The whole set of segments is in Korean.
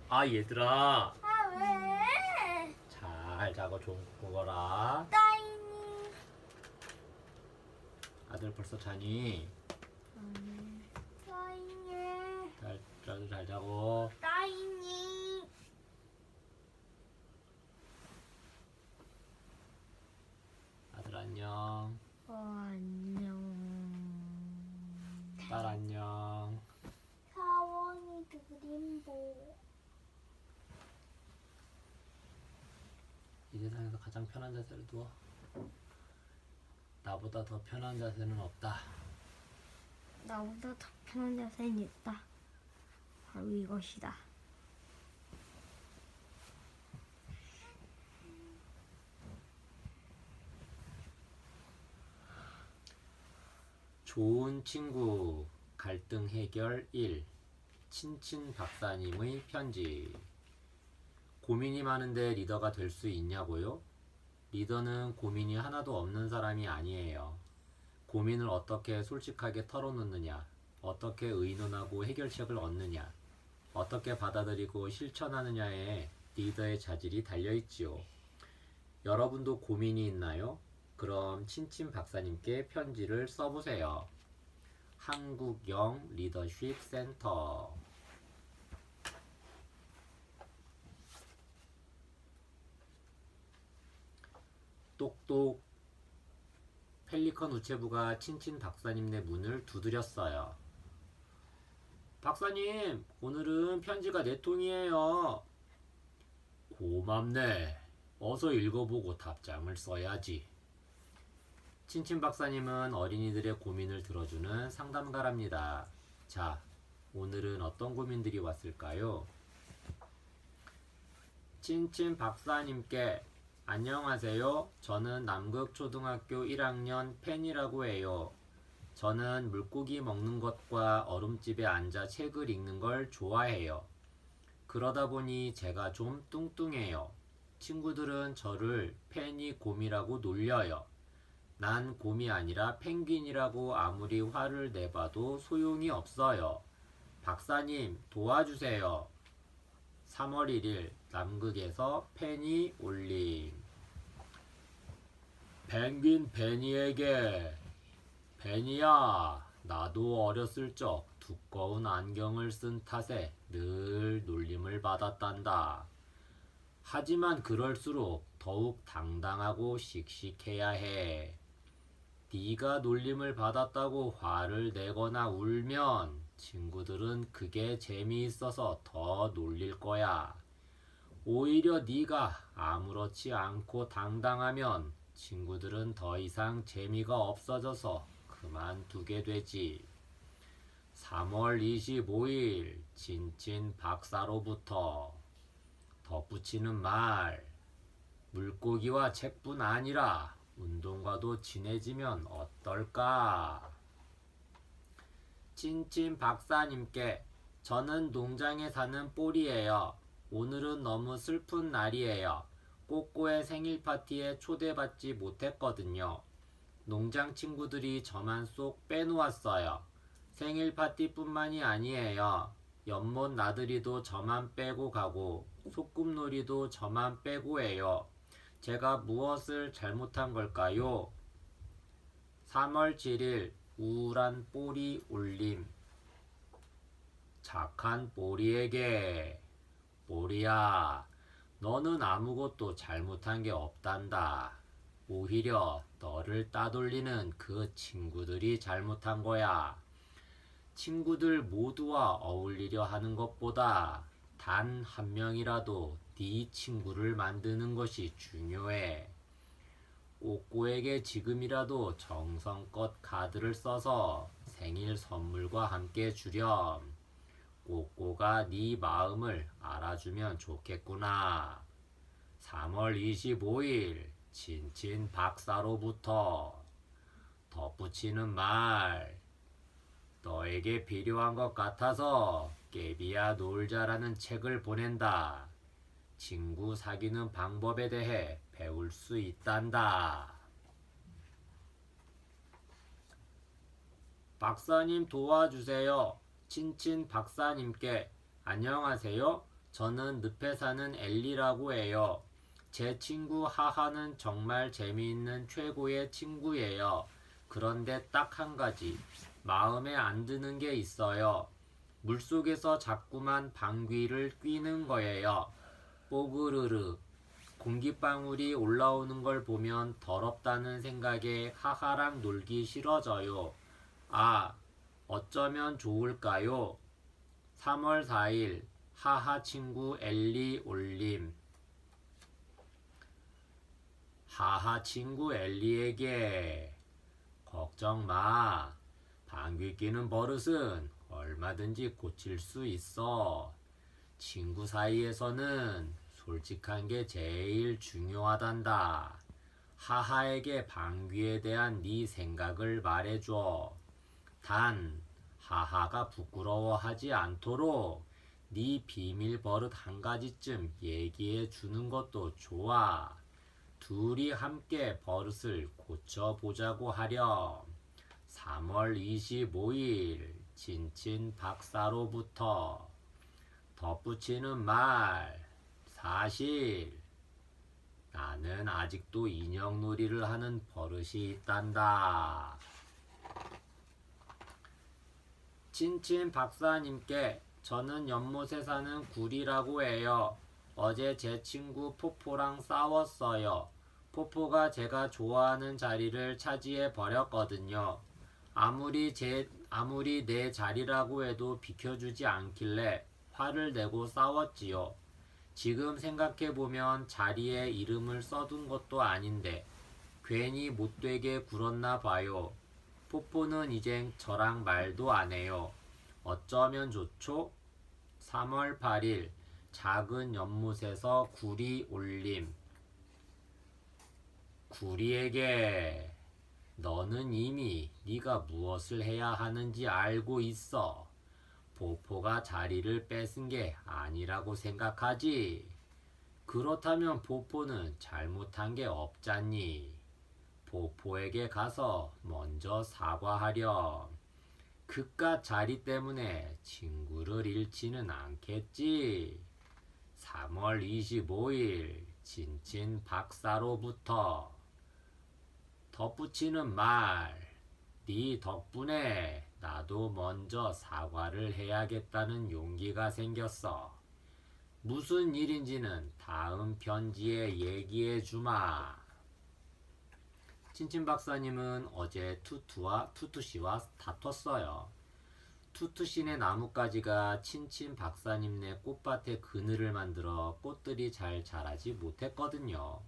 아, 얘들아. 아, 왜? 잘 자고 좀 보거라. 따이니. 아들 벌써 자니? 따이니. 잘 자고. 따이니. 아들 안녕. 안녕. 딸 안녕. 사원이 그림보. 이 세상에서 가장 편한 자세를 두어. 나보다 더 편한 자세는 없다. 나보다 더 편한 자세는 있다. 바로 이것이다. 좋은 친구 갈등 해결 1. 친친 박사님의 편지. 고민이 많은데 리더가 될 수 있냐고요? 리더는 고민이 하나도 없는 사람이 아니에요. 고민을 어떻게 솔직하게 털어놓느냐, 어떻게 의논하고 해결책을 얻느냐, 어떻게 받아들이고 실천하느냐에 리더의 자질이 달려있지요. 여러분도 고민이 있나요? 그럼 친친 박사님께 편지를 써보세요. 한국영 리더십 센터. 똑똑. 펠리컨 우체부가 친친 박사님네 문을 두드렸어요. 박사님, 오늘은 편지가 4통이에요. 고맙네. 어서 읽어보고 답장을 써야지. 친친 박사님은 어린이들의 고민을 들어주는 상담가랍니다. 자, 오늘은 어떤 고민들이 왔을까요? 친친 박사님께 안녕하세요. 저는 남극초등학교 1학년 펜이라고 해요. 저는 물고기 먹는 것과 얼음집에 앉아 책을 읽는 걸 좋아해요. 그러다 보니 제가 좀 뚱뚱해요. 친구들은 저를 펜이 곰이라고 놀려요. 난 곰이 아니라 펭귄이라고 아무리 화를 내봐도 소용이 없어요. 박사님, 도와주세요. 3월 1일 남극에서 펜이 올림. 펭귄 베니에게. 베니야, 나도 어렸을 적 두꺼운 안경을 쓴 탓에 늘 놀림을 받았단다. 하지만 그럴수록 더욱 당당하고 씩씩해야 해. 네가 놀림을 받았다고 화를 내거나 울면 친구들은 그게 재미있어서 더 놀릴 거야. 오히려 네가 아무렇지 않고 당당하면 친구들은 더 이상 재미가 없어져서 그만두게 되지. 3월 25일 친친 박사로부터. 덧붙이는 말. 물고기와 책뿐 아니라 운동과도 친해지면 어떨까? 친친 박사님께 저는 농장에 사는 뽀리예요. 오늘은 너무 슬픈 날이에요. 꼬꼬의 생일 파티에 초대받지 못했거든요. 농장 친구들이 저만 쏙 빼놓았어요. 생일 파티뿐만이 아니에요. 연못 나들이도 저만 빼고 가고 소꿉놀이도 저만 빼고 해요. 제가 무엇을 잘못한 걸까요? 3월 7일 우울한 뽀리 올림. 착한 뽀리에게. 뽀리야, 너는 아무것도 잘못한 게 없단다. 오히려 너를 따돌리는 그 친구들이 잘못한 거야. 친구들 모두와 어울리려 하는 것보다 단 한 명이라도 네 친구를 만드는 것이 중요해. 꼬꼬에게 지금이라도 정성껏 카드를 써서 생일 선물과 함께 주렴. 꼬꼬가 네 마음을 알아주면 좋겠구나. 3월 25일 친친 박사로부터. 덧붙이는 말. 너에게 필요한 것 같아서 깨비야 놀자라는 책을 보낸다. 친구 사귀는 방법에 대해 배울 수 있단다. 박사님 도와주세요. 친친 박사님께 안녕하세요. 저는 늪에 사는 엘리라고 해요. 제 친구 하하는 정말 재미있는 최고의 친구예요. 그런데 딱 한 가지, 마음에 안 드는 게 있어요. 물속에서 자꾸만 방귀를 뀌는 거예요. 뽀그르르. 공기방울이 올라오는 걸 보면 더럽다는 생각에 하하랑 놀기 싫어져요. 아, 어쩌면 좋을까요? 3월 4일 하하 친구 엘리 올림. 하하 친구 엘리에게 걱정 마. 방귀 뀌는 버릇은 얼마든지 고칠 수 있어. 친구 사이에서는 솔직한 게 제일 중요하단다. 하하에게 방귀에 대한 네 생각을 말해줘. 단 하하가 부끄러워하지 않도록 네 비밀 버릇 한 가지쯤 얘기해 주는 것도 좋아. 둘이 함께 버릇을 고쳐보자고 하렴. 3월 25일 친친 박사로부터 덧붙이는 말. 사실 나는 아직도 인형놀이를 하는 버릇이 있단다. 친친 박사님께 저는 연못에 사는 구리라고 해요. 어제 제 친구 포포랑 싸웠어요. 포포가 제가 좋아하는 자리를 차지해 버렸거든요. 아무리 내 자리라고 해도 비켜주지 않길래 화를 내고 싸웠지요. 지금 생각해보면 자리에 이름을 써둔 것도 아닌데 괜히 못되게 굴었나 봐요. 포포는 이젠 저랑 말도 안 해요. 어쩌면 좋죠? 3월 8일 작은 연못에서 구리 올림. 구리에게 너는 이미 네가 무엇을 해야 하는지 알고 있어. 포포가 자리를 뺏은 게 아니라고 생각하지. 그렇다면 포포는 잘못한 게 없잖니. 포포에게 가서 먼저 사과하렴. 그깟 자리 때문에 친구를 잃지는 않겠지. 3월 25일 친친 박사로부터 덧붙이는 말. 네 덕분에 나도 먼저 사과를 해야겠다는 용기가 생겼어. 무슨 일인지는 다음 편지에 얘기해 주마. 친친 박사님은 어제 투투씨와 다퉜어요. 투투씨네 나뭇가지가 친친 박사님네 꽃밭에 그늘을 만들어 꽃들이 잘 자라지 못했거든요.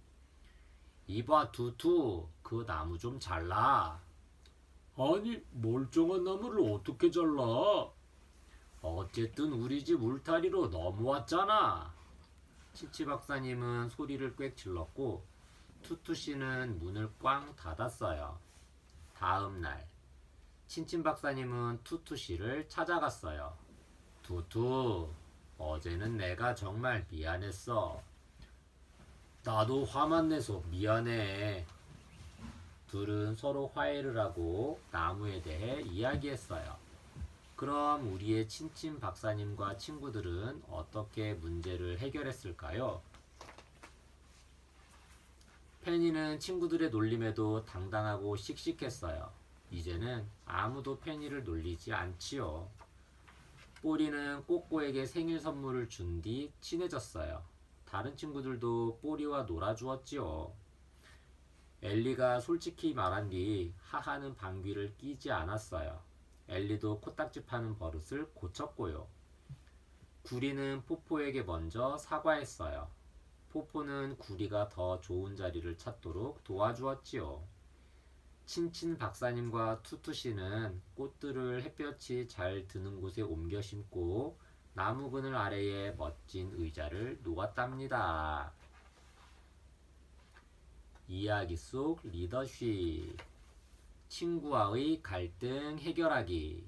이봐 투투, 그 나무 좀 잘라. 아니, 멀쩡한 나무를 어떻게 잘라? 어쨌든 우리 집 울타리로 넘어왔잖아. 치치 박사님은 소리를 꽥 질렀고 투투씨는 문을 꽝 닫았어요. 다음 날 친친 박사님은 투투씨를 찾아갔어요. 투투, 어제는 내가 정말 미안했어. 나도 화만 내서 미안해. 둘은 서로 화해를 하고 나무에 대해 이야기했어요. 그럼 우리의 친친 박사님과 친구들은 어떻게 문제를 해결했을까요? 페니는 친구들의 놀림에도 당당하고 씩씩했어요. 이제는 아무도 페니를 놀리지 않지요. 뽀리는 꼬꼬에게 생일 선물을 준 뒤 친해졌어요. 다른 친구들도 뽀리와 놀아주었지요. 엘리가 솔직히 말한 뒤 하하는 방귀를 뀌지 않았어요. 엘리도 코딱지 파는 버릇을 고쳤고요. 구리는 포포에게 먼저 사과했어요. 포포는 구리가 더 좋은 자리를 찾도록 도와주었지요. 친친 박사님과 투투씨는 꽃들을 햇볕이 잘 드는 곳에 옮겨 심고 나무 그늘 아래에 멋진 의자를 놓았답니다. 이야기 속 리더십. 친구와의 갈등 해결하기.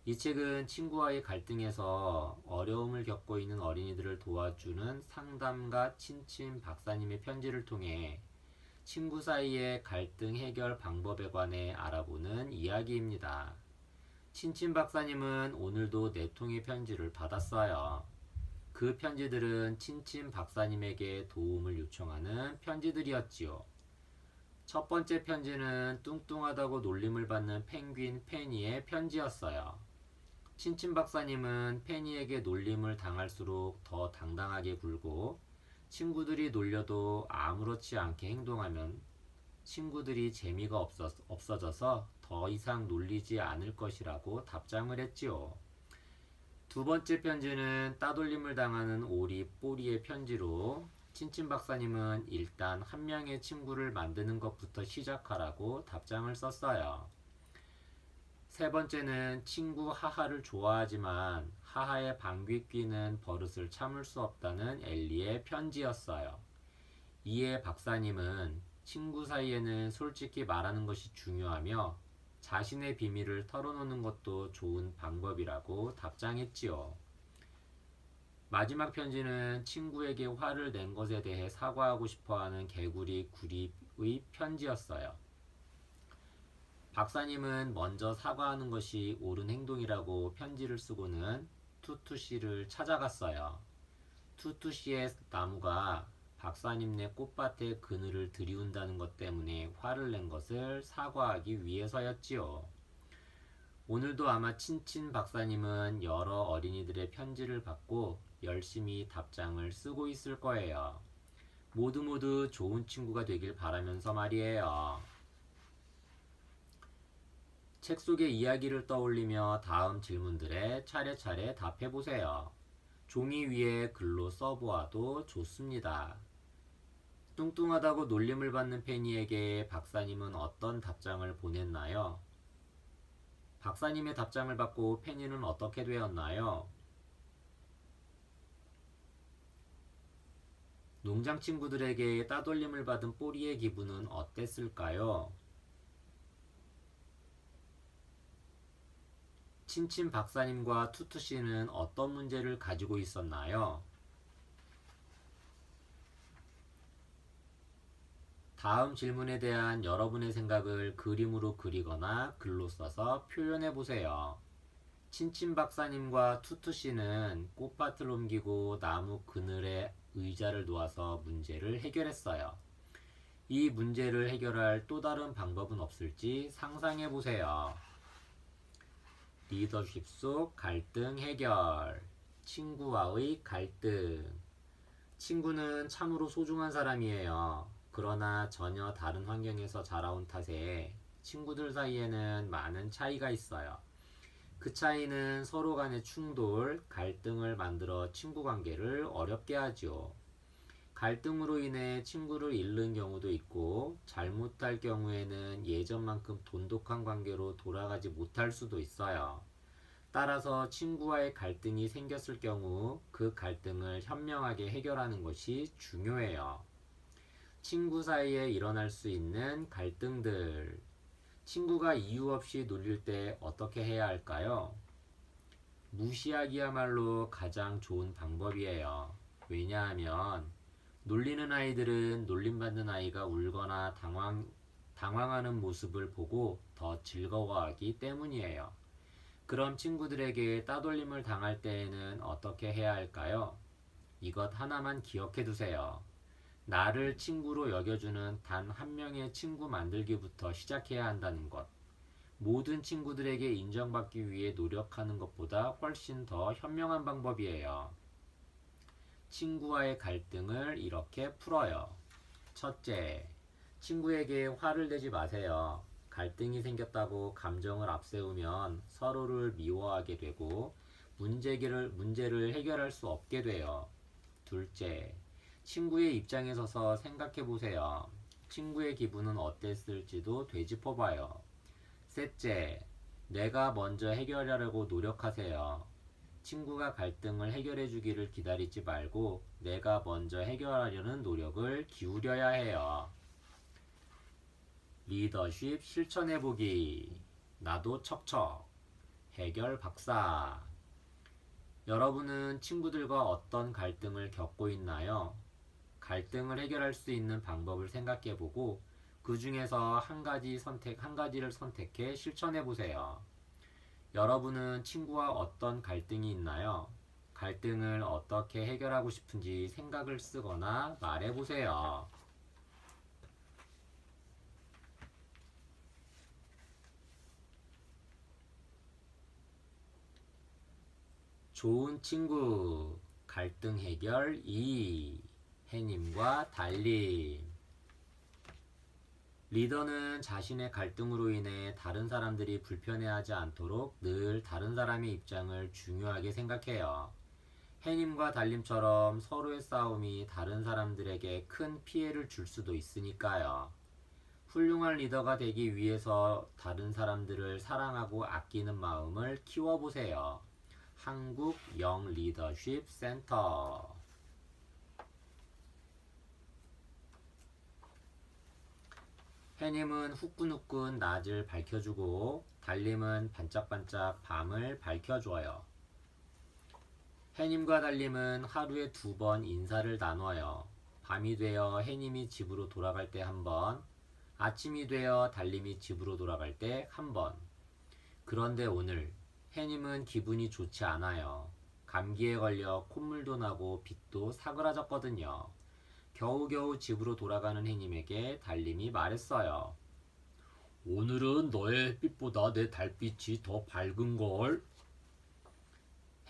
이 책은 친구와의 갈등에서 어려움을 겪고 있는 어린이들을 도와주는 상담가 친친 박사님의 편지를 통해 친구 사이의 갈등 해결 방법에 관해 알아보는 이야기입니다. 친친 박사님은 오늘도 4통의 편지를 받았어요. 그 편지들은 친친 박사님에게 도움을 요청하는 편지들이었지요. 첫 번째 편지는 뚱뚱하다고 놀림을 받는 펭귄 페니의 편지였어요. 친친 박사님은 페니에게 놀림을 당할수록 더 당당하게 굴고 친구들이 놀려도 아무렇지 않게 행동하면 친구들이 재미가 없어져서 더 이상 놀리지 않을 것이라고 답장을 했지요. 두 번째 편지는 따돌림을 당하는 오리 뽀리의 편지로 친친 박사님은 일단 한 명의 친구를 만드는 것부터 시작하라고 답장을 썼어요. 세 번째는 친구 하하를 좋아하지만 하하의 방귀 뀌는 버릇을 참을 수 없다는 엘리의 편지였어요. 이에 박사님은 친구 사이에는 솔직히 말하는 것이 중요하며 자신의 비밀을 털어놓는 것도 좋은 방법이라고 답장했지요. 마지막 편지는 친구에게 화를 낸 것에 대해 사과하고 싶어하는 개구리 구리의 편지였어요. 박사님은 먼저 사과하는 것이 옳은 행동이라고 편지를 쓰고는 투투씨를 찾아갔어요. 투투씨의 나무가 박사님네 꽃밭에 그늘을 들이운다는 것 때문에 화를 낸 것을 사과하기 위해서였지요. 오늘도 아마 친친 박사님은 여러 어린이들의 편지를 받고 열심히 답장을 쓰고 있을 거예요. 모두 좋은 친구가 되길 바라면서 말이에요. 책 속의 이야기를 떠올리며 다음 질문들에 차례차례 답해보세요. 종이 위에 글로 써보아도 좋습니다. 뚱뚱하다고 놀림을 받는 페니에게 박사님은 어떤 답장을 보냈나요? 박사님의 답장을 받고 페니는 어떻게 되었나요? 농장 친구들에게 따돌림을 받은 뽀리의 기분은 어땠을까요? 친친 박사님과 투투씨는 어떤 문제를 가지고 있었나요? 다음 질문에 대한 여러분의 생각을 그림으로 그리거나 글로 써서 표현해 보세요. 친친 박사님과 투투씨는 꽃밭을 옮기고 나무 그늘에 의자를 놓아서 문제를 해결했어요. 이 문제를 해결할 또 다른 방법은 없을지 상상해 보세요. 리더십 속 갈등 해결. 친구와의 갈등. 친구는 참으로 소중한 사람이에요. 그러나 전혀 다른 환경에서 자라온 탓에 친구들 사이에는 많은 차이가 있어요. 그 차이는 서로 간의 충돌, 갈등을 만들어 친구 관계를 어렵게 하죠. 갈등으로 인해 친구를 잃는 경우도 있고 잘못할 경우에는 예전만큼 돈독한 관계로 돌아가지 못할 수도 있어요. 따라서 친구와의 갈등이 생겼을 경우 그 갈등을 현명하게 해결하는 것이 중요해요. 친구 사이에 일어날 수 있는 갈등들. 친구가 이유 없이 놀릴 때 어떻게 해야 할까요? 무시하기야말로 가장 좋은 방법이에요. 왜냐하면 놀리는 아이들은 놀림받는 아이가 울거나 당황하는 모습을 보고 더 즐거워하기 때문이에요. 그럼 친구들에게 따돌림을 당할 때에는 어떻게 해야 할까요? 이것 하나만 기억해 두세요. 나를 친구로 여겨주는 단 한 명의 친구 만들기부터 시작해야 한다는 것. 모든 친구들에게 인정받기 위해 노력하는 것보다 훨씬 더 현명한 방법이에요. 친구와의 갈등을 이렇게 풀어요. 첫째, 친구에게 화를 내지 마세요. 갈등이 생겼다고 감정을 앞세우면 서로를 미워하게 되고 문제를 해결할 수 없게 돼요. 둘째, 친구의 입장에 서서 생각해 보세요. 친구의 기분은 어땠을지도 되짚어 봐요. 셋째, 내가 먼저 해결하려고 노력하세요. 친구가 갈등을 해결해 주기를 기다리지 말고 내가 먼저 해결하려는 노력을 기울여야 해요. 리더십 실천해보기. 나도 척척. 해결 박사. 여러분은 친구들과 어떤 갈등을 겪고 있나요? 갈등을 해결할 수 있는 방법을 생각해보고 그 중에서 한 가지를 선택해 실천해보세요. 여러분은 친구와 어떤 갈등이 있나요? 갈등을 어떻게 해결하고 싶은지 생각을 쓰거나 말해보세요. 좋은 친구 갈등 해결 2 해님과 달림. 리더는 자신의 갈등으로 인해 다른 사람들이 불편해하지 않도록 늘 다른 사람의 입장을 중요하게 생각해요. 해님과 달림처럼 서로의 싸움이 다른 사람들에게 큰 피해를 줄 수도 있으니까요. 훌륭한 리더가 되기 위해서 다른 사람들을 사랑하고 아끼는 마음을 키워보세요. 한국 영 리더십 센터. 해님은 후끈후끈 낮을 밝혀주고 달림은 반짝반짝 밤을 밝혀줘요. 해님과 달림은 하루에 2번 인사를 나눠요. 밤이 되어 해님이 집으로 돌아갈 때 1번, 아침이 되어 달림이 집으로 돌아갈 때 1번. 그런데 오늘 해님은 기분이 좋지 않아요. 감기에 걸려 콧물도 나고 빛도 사그라졌거든요. 겨우겨우 집으로 돌아가는 해님에게 달림이 말했어요. 오늘은 너의 햇빛보다 내 달빛이 더 밝은걸?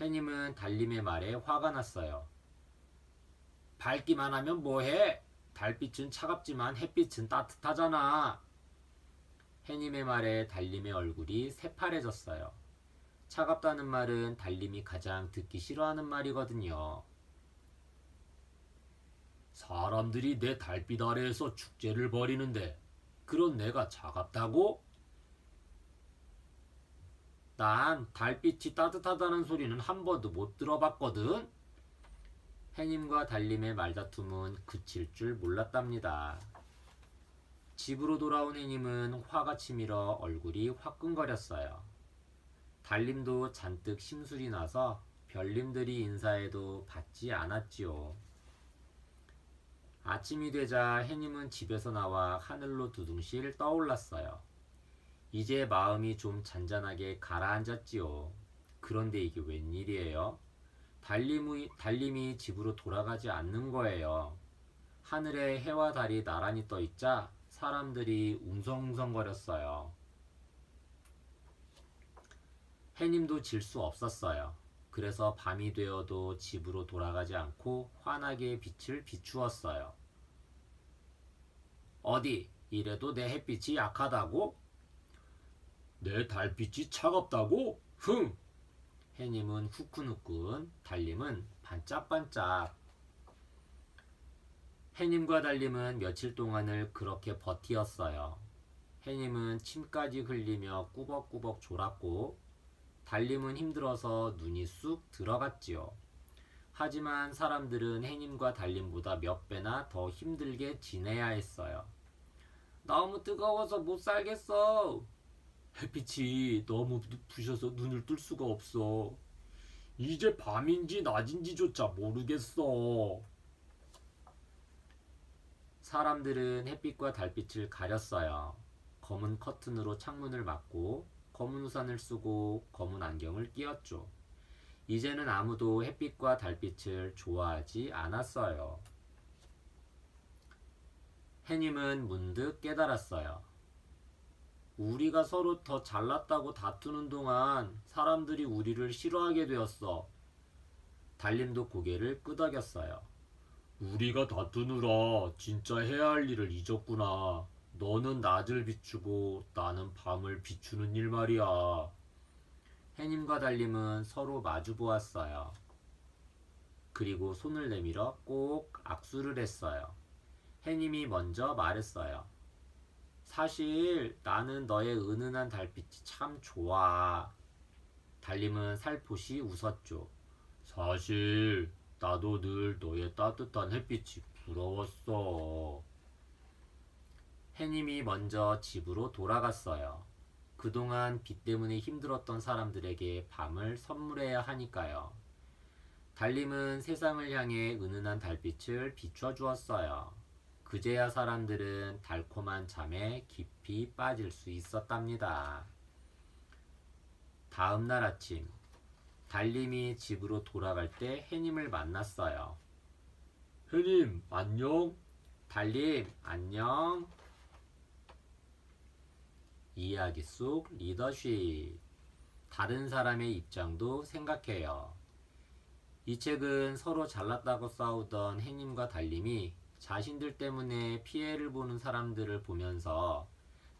해님은 달림의 말에 화가 났어요. 밝기만 하면 뭐해? 달빛은 차갑지만 햇빛은 따뜻하잖아. 해님의 말에 달림의 얼굴이 새파래졌어요. 차갑다는 말은 달림이 가장 듣기 싫어하는 말이거든요. 사람들이 내 달빛 아래에서 축제를 벌이는데 그런 내가 차갑다고? 난 달빛이 따뜻하다는 소리는 한 번도 못 들어봤거든. 해님과 달림의 말다툼은 그칠 줄 몰랐답니다. 집으로 돌아온 해님은 화가 치밀어 얼굴이 화끈거렸어요. 달림도 잔뜩 심술이 나서 별님들이 인사해도 받지 않았지요. 아침이 되자 해님은 집에서 나와 하늘로 두둥실 떠올랐어요. 이제 마음이 좀 잔잔하게 가라앉았지요. 그런데 이게 웬일이에요? 달림이 집으로 돌아가지 않는 거예요. 하늘에 해와 달이 나란히 떠있자 사람들이 웅성웅성거렸어요. 해님도 질 수 없었어요. 그래서 밤이 되어도 집으로 돌아가지 않고 환하게 빛을 비추었어요. 어디 이래도 내 햇빛이 약하다고? 내 달빛이 차갑다고? 흥! 해님은 후끈후끈, 달림은 반짝반짝. 해님과 달림은 며칠 동안을 그렇게 버티었어요. 해님은 침까지 흘리며 꾸벅꾸벅 졸았고 달림은 힘들어서 눈이 쑥 들어갔지요. 하지만 사람들은 해님과 달림보다 몇 배나 더 힘들게 지내야 했어요. 너무 뜨거워서 못 살겠어. 햇빛이 너무 부셔서 눈을 뜰 수가 없어. 이제 밤인지 낮인지조차 모르겠어. 사람들은 햇빛과 달빛을 가렸어요. 검은 커튼으로 창문을 막고 검은 우산을 쓰고 검은 안경을 끼었죠. 이제는 아무도 햇빛과 달빛을 좋아하지 않았어요. 해님은 문득 깨달았어요. 우리가 서로 더 잘났다고 다투는 동안 사람들이 우리를 싫어하게 되었어. 달림도 고개를 끄덕였어요. 우리가 다투느라 진짜 해야 할 일을 잊었구나. 너는 낮을 비추고 나는 밤을 비추는 일 말이야. 해님과 달림은 서로 마주 보았어요. 그리고 손을 내밀어 꼭 악수를 했어요. 해님이 먼저 말했어요. 사실 나는 너의 은은한 달빛이 참 좋아. 달림은 살포시 웃었죠. 사실 나도 늘 너의 따뜻한 햇빛이 부러웠어. 해님이 먼저 집으로 돌아갔어요. 그동안 비 때문에 힘들었던 사람들에게 밤을 선물해야 하니까요. 달림은 세상을 향해 은은한 달빛을 비춰주었어요. 그제야 사람들은 달콤한 잠에 깊이 빠질 수 있었답니다. 다음 날 아침, 달님이 집으로 돌아갈 때 해님을 만났어요. 해님, 안녕? 달님, 안녕? 이야기 속 리더십. 다른 사람의 입장도 생각해요. 이 책은 서로 잘났다고 싸우던 해님과 달님이 자신들 때문에 피해를 보는 사람들을 보면서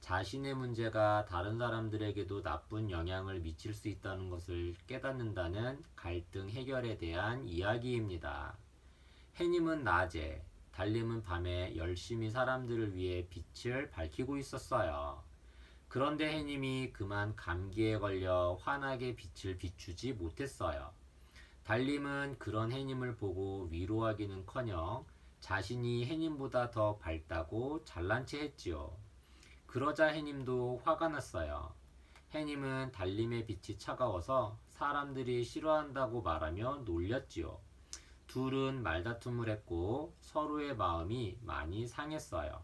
자신의 문제가 다른 사람들에게도 나쁜 영향을 미칠 수 있다는 것을 깨닫는다는 갈등 해결에 대한 이야기입니다. 해님은 낮에, 달님은 밤에 열심히 사람들을 위해 빛을 밝히고 있었어요. 그런데 해님이 그만 감기에 걸려 환하게 빛을 비추지 못했어요. 달님은 그런 해님을 보고 위로하기는커녕 자신이 해님보다 더 밝다고 잘난 체 했지요. 그러자 해님도 화가 났어요. 해님은 달님의 빛이 차가워서 사람들이 싫어한다고 말하며 놀렸지요. 둘은 말다툼을 했고 서로의 마음이 많이 상했어요.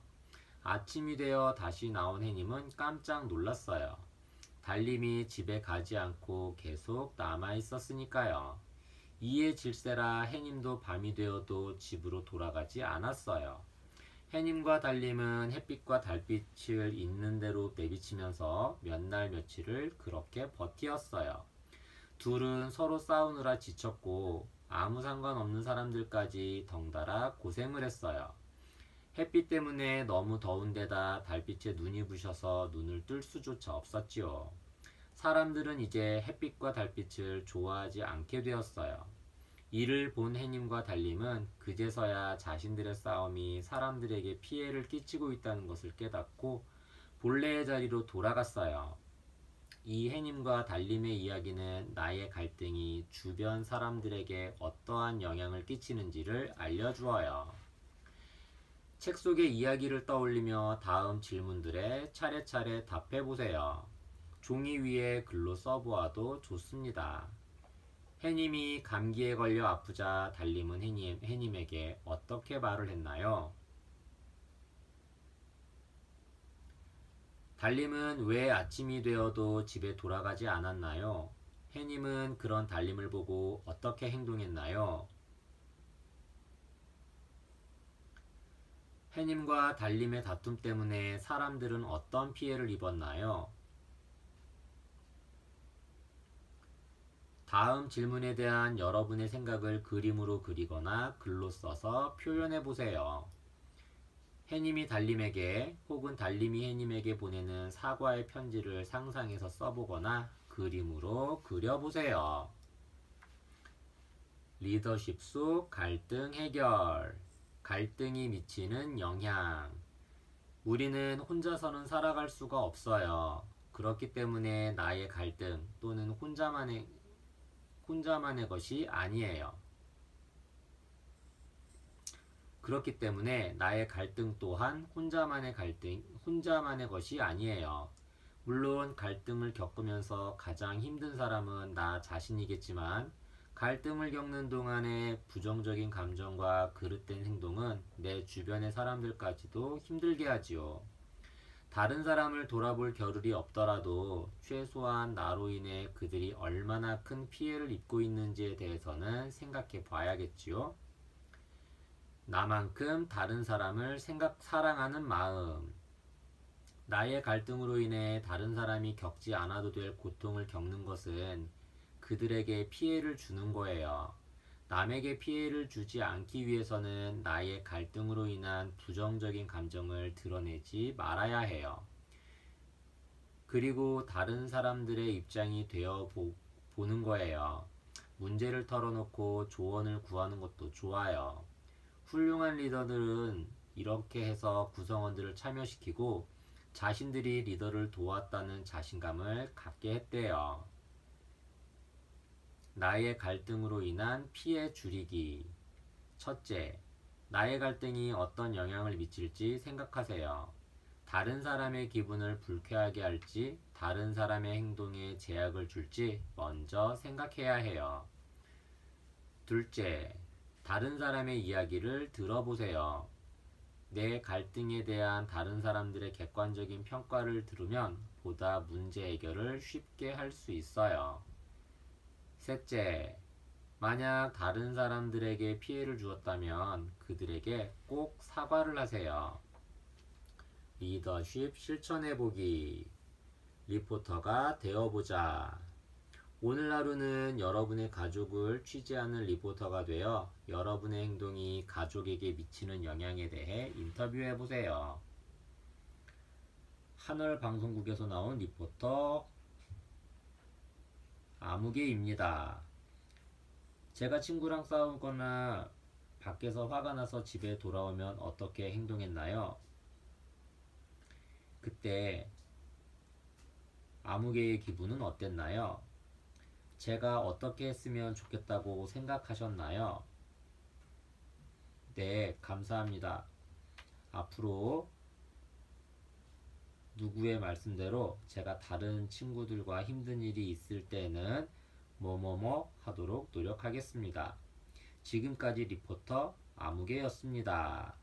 아침이 되어 다시 나온 해님은 깜짝 놀랐어요. 달님이 집에 가지 않고 계속 남아 있었으니까요. 이에 질세라 해님도 밤이 되어도 집으로 돌아가지 않았어요. 해님과 달님은 햇빛과 달빛을 있는 대로 내비치면서 몇 날 며칠을 그렇게 버티었어요. 둘은 서로 싸우느라 지쳤고 아무 상관없는 사람들까지 덩달아 고생을 했어요. 햇빛 때문에 너무 더운 데다 달빛에 눈이 부셔서 눈을 뜰 수조차 없었지요. 사람들은 이제 햇빛과 달빛을 좋아하지 않게 되었어요. 이를 본 해님과 달님은 그제서야 자신들의 싸움이 사람들에게 피해를 끼치고 있다는 것을 깨닫고 본래의 자리로 돌아갔어요. 이 해님과 달님의 이야기는 나의 갈등이 주변 사람들에게 어떠한 영향을 끼치는지를 알려주어요. 책 속의 이야기를 떠올리며 다음 질문들에 차례차례 답해보세요. 종이 위에 글로 써보아도 좋습니다. 해님이 감기에 걸려 아프자 달님은 해님에게 어떻게 말을 했나요? 달님은 왜 아침이 되어도 집에 돌아가지 않았나요? 해님은 그런 달님을 보고 어떻게 행동했나요? 해님과 달님의 다툼 때문에 사람들은 어떤 피해를 입었나요? 다음 질문에 대한 여러분의 생각을 그림으로 그리거나 글로 써서 표현해 보세요. 해님이 달님에게 혹은 달님이 해님에게 보내는 사과의 편지를 상상해서 써보거나 그림으로 그려보세요. 리더십 속 갈등 해결. 갈등이 미치는 영향. 우리는 혼자서는 살아갈 수가 없어요. 그렇기 때문에 나의 갈등 또는 혼자만의 것이 아니에요. 그렇기 때문에 나의 갈등 또한 혼자만의 것이 아니에요. 물론 갈등을 겪으면서 가장 힘든 사람은 나 자신이겠지만 갈등을 겪는 동안의 부정적인 감정과 그릇된 행동은 내 주변의 사람들까지도 힘들게 하지요. 다른 사람을 돌아볼 겨를이 없더라도 최소한 나로 인해 그들이 얼마나 큰 피해를 입고 있는지에 대해서는 생각해 봐야겠지요. 나만큼 다른 사람을 사랑하는 마음. 나의 갈등으로 인해 다른 사람이 겪지 않아도 될 고통을 겪는 것은 그들에게 피해를 주는 거예요. 남에게 피해를 주지 않기 위해서는 나의 갈등으로 인한 부정적인 감정을 드러내지 말아야 해요. 그리고 다른 사람들의 입장이 되어 보는 거예요. 문제를 털어놓고 조언을 구하는 것도 좋아요. 훌륭한 리더들은 이렇게 해서 구성원들을 참여시키고 자신들이 리더를 도왔다는 자신감을 갖게 했대요. 나의 갈등으로 인한 피해 줄이기. 첫째, 나의 갈등이 어떤 영향을 미칠지 생각하세요. 다른 사람의 기분을 불쾌하게 할지, 다른 사람의 행동에 제약을 줄지 먼저 생각해야 해요. 둘째, 다른 사람의 이야기를 들어보세요. 내 갈등에 대한 다른 사람들의 객관적인 평가를 들으면 보다 문제 해결을 쉽게 할 수 있어요. 셋째, 만약 다른 사람들에게 피해를 주었다면 그들에게 꼭 사과를 하세요. 리더십 실천해보기. 리포터가 되어보자. 오늘 하루는 여러분의 가족을 취재하는 리포터가 되어 여러분의 행동이 가족에게 미치는 영향에 대해 인터뷰해보세요. 한월 방송국에서 나온 리포터 아무개입니다. 제가 친구랑 싸우거나 밖에서 화가 나서 집에 돌아오면 어떻게 행동했나요? 그때 아무개의 기분은 어땠나요? 제가 어떻게 했으면 좋겠다고 생각하셨나요? 네, 감사합니다. 앞으로 누구의 말씀대로 제가 다른 친구들과 힘든 일이 있을 때는 뭐뭐뭐 하도록 노력하겠습니다. 지금까지 리포터 아무개였습니다.